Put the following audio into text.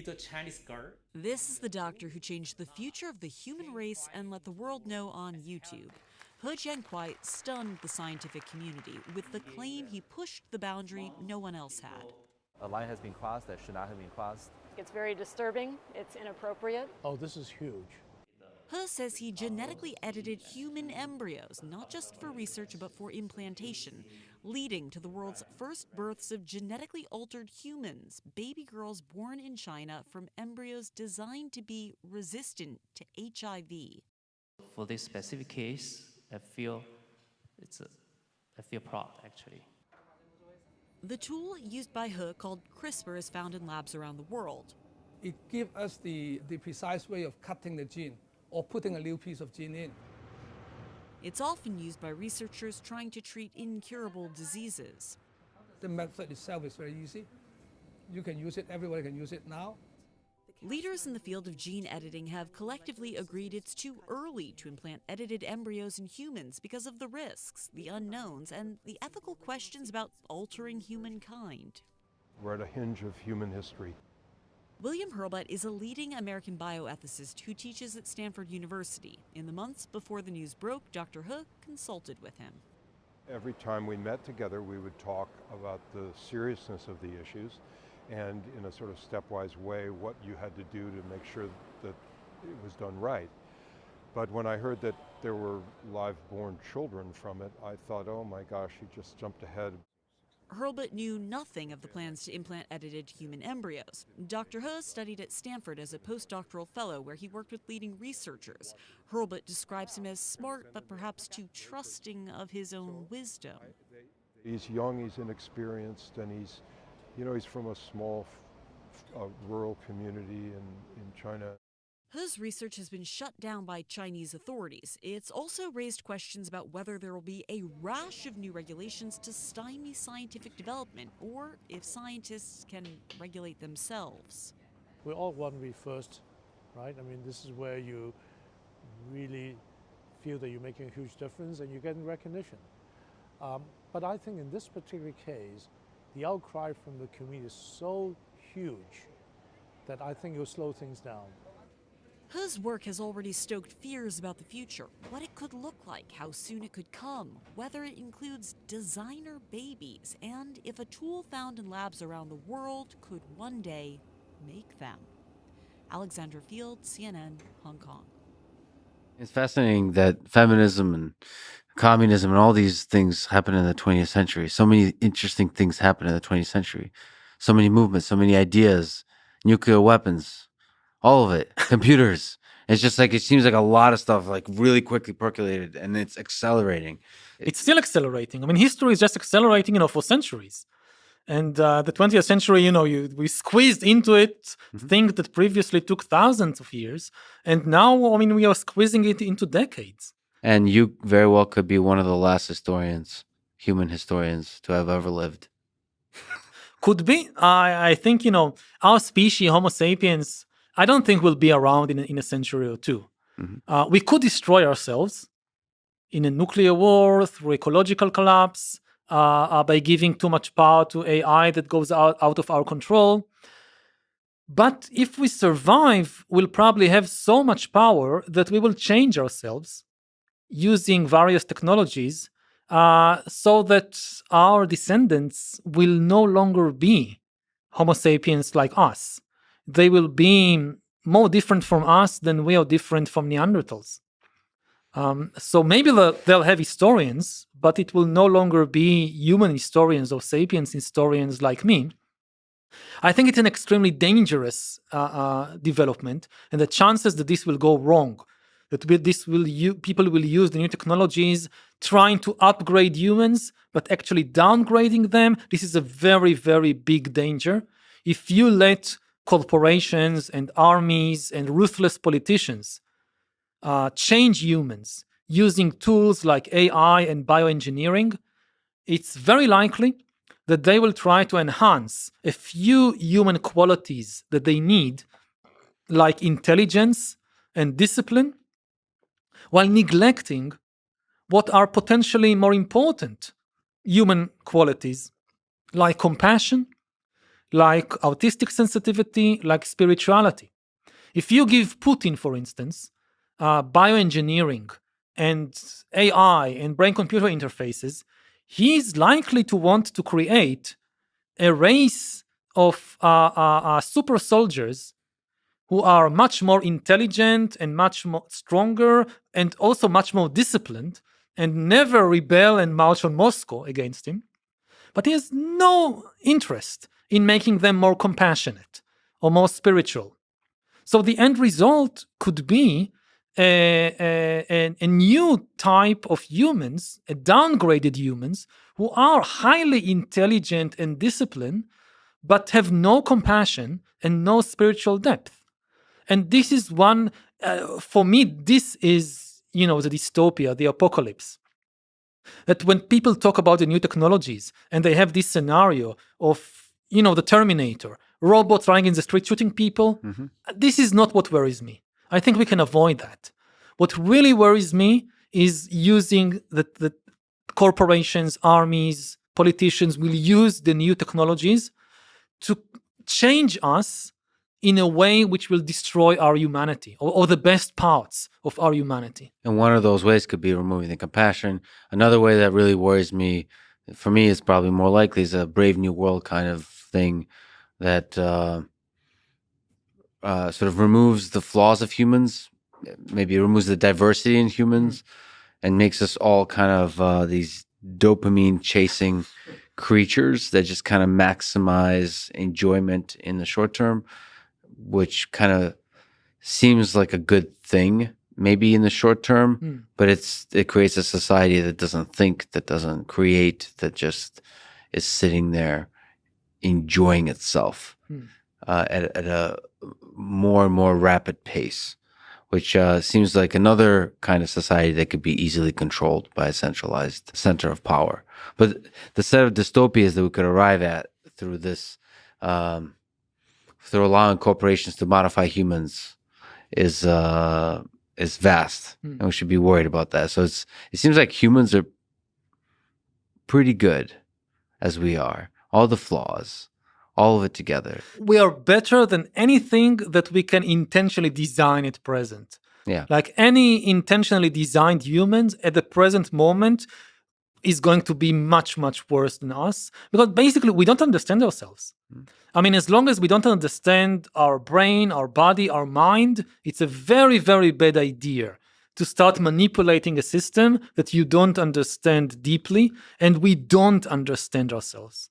Little Chinese girl. This is the doctor who changed the future of the human race and let the world know on YouTube. He Jiankuai stunned the scientific community with the claim he pushed the boundary no one else had. A line has been crossed that should not have been crossed. It's very disturbing. It's inappropriate. Oh, this is huge. He says he genetically edited human embryos, not just for research but for implantation, leading to the world's first births of genetically altered humans, baby girls born in China from embryos designed to be resistant to HIV. For this specific case, I feel proud, actually. The tool used by He, called CRISPR, is found in labs around the world. It gives us the precise way of cutting the gene or putting a new piece of gene in. It's often used by researchers trying to treat incurable diseases. The method itself is very easy. You can use it, everybody can use it now. Leaders in the field of gene editing have collectively agreed it's too early to implant edited embryos in humans because of the risks, the unknowns, and the ethical questions about altering humankind. We're at a hinge of human history. William Hurlbut is a leading American bioethicist who teaches at Stanford University. In the months before the news broke, Dr. He consulted with him. Every time we met together, we would talk about the seriousness of the issues and in a sort of stepwise way what you had to do to make sure that it was done right. But when I heard that there were live-born children from it, I thought, oh my gosh, he just jumped ahead. Hurlbut knew nothing of the plans to implant edited human embryos. Dr. He studied at Stanford as a postdoctoral fellow where he worked with leading researchers. Hurlbut describes him as smart but perhaps too trusting of his own wisdom. He's young, he's inexperienced, and he's from a small rural community in China. He's research has been shut down by Chinese authorities. It's also raised questions about whether there will be a rash of new regulations to stymie scientific development, or if scientists can regulate themselves. We all want to be first, right? I mean, this is where you really feel that you're making a huge difference and you're getting recognition. But I think in this particular case, the outcry from the community is so huge that I think it will slow things down. He's work has already stoked fears about the future, what it could look like, how soon it could come, whether it includes designer babies, and if a tool found in labs around the world could one day make them. Alexandra Field, CNN, Hong Kong. It's fascinating that feminism and communism and all these things happen in the 20th century. So many interesting things happen in the 20th century. So many movements, so many ideas, nuclear weapons, all of it, computers. It's just like, it seems like a lot of stuff like really quickly percolated and it's accelerating. It's still accelerating. I mean, history is just accelerating, for centuries. And the 20th century, we squeezed into it things that previously took thousands of years. And now, we are squeezing it into decades. And you very well could be one of the last historians, human historians, to have ever lived. Could be. I think, our species, Homo sapiens, I don't think we'll be around in a century or two. Mm-hmm. We could destroy ourselves in a nuclear war, through ecological collapse, by giving too much power to AI that goes out of our control. But if we survive, we'll probably have so much power that we will change ourselves using various technologies so that our descendants will no longer be Homo sapiens like us. They will be more different from us than we are different from Neanderthals. So maybe they'll have historians, but it will no longer be human historians or sapiens historians like me. I think it's an extremely dangerous development, and the chances that this will go wrong, that people will use the new technologies trying to upgrade humans, but actually downgrading them, this is a very, very big danger. If you let corporations and armies and ruthless politicians change humans using tools like AI and bioengineering, it's very likely that they will try to enhance a few human qualities that they need, like intelligence and discipline, while neglecting what are potentially more important human qualities, like compassion, like autistic sensitivity, like spirituality. If you give Putin, for instance, bioengineering and AI and brain-computer interfaces, he's likely to want to create a race of super soldiers who are much more intelligent and much more stronger and also much more disciplined and never rebel and march on Moscow against him. But he has no interest in making them more compassionate or more spiritual. So the end result could be a new type of humans, a downgraded humans, who are highly intelligent and disciplined, but have no compassion and no spiritual depth. And this is one, for me, this is, the dystopia, the apocalypse. That when people talk about the new technologies and they have this scenario of, the Terminator, robots running in the street shooting people, this is not what worries me. I think we can avoid that. What really worries me is using the corporations, armies, politicians will use the new technologies to change us in a way which will destroy our humanity or the best parts of our humanity. And one of those ways could be removing the compassion. Another way that really worries me, for me, is probably more likely is a Brave New World kind of thing that sort of removes the flaws of humans, maybe removes the diversity in humans, and makes us all kind of these dopamine chasing creatures that just kind of maximize enjoyment in the short term, which kind of seems like a good thing maybe in the short term, but it creates a society that doesn't think, that doesn't create, that just is sitting there enjoying itself at a more and more rapid pace, which seems like another kind of society that could be easily controlled by a centralized center of power. But the set of dystopias that we could arrive at through this, through allowing corporations to modify humans, is vast, and we should be worried about that. So it seems like humans are pretty good as we are. All the flaws, all of it together. We are better than anything that we can intentionally design at present. Yeah. Like any intentionally designed humans at the present moment is going to be much, much worse than us, because basically we don't understand ourselves. I mean, as long as we don't understand our brain, our body, our mind, it's a very, very bad idea to start manipulating a system that you don't understand deeply, and we don't understand ourselves.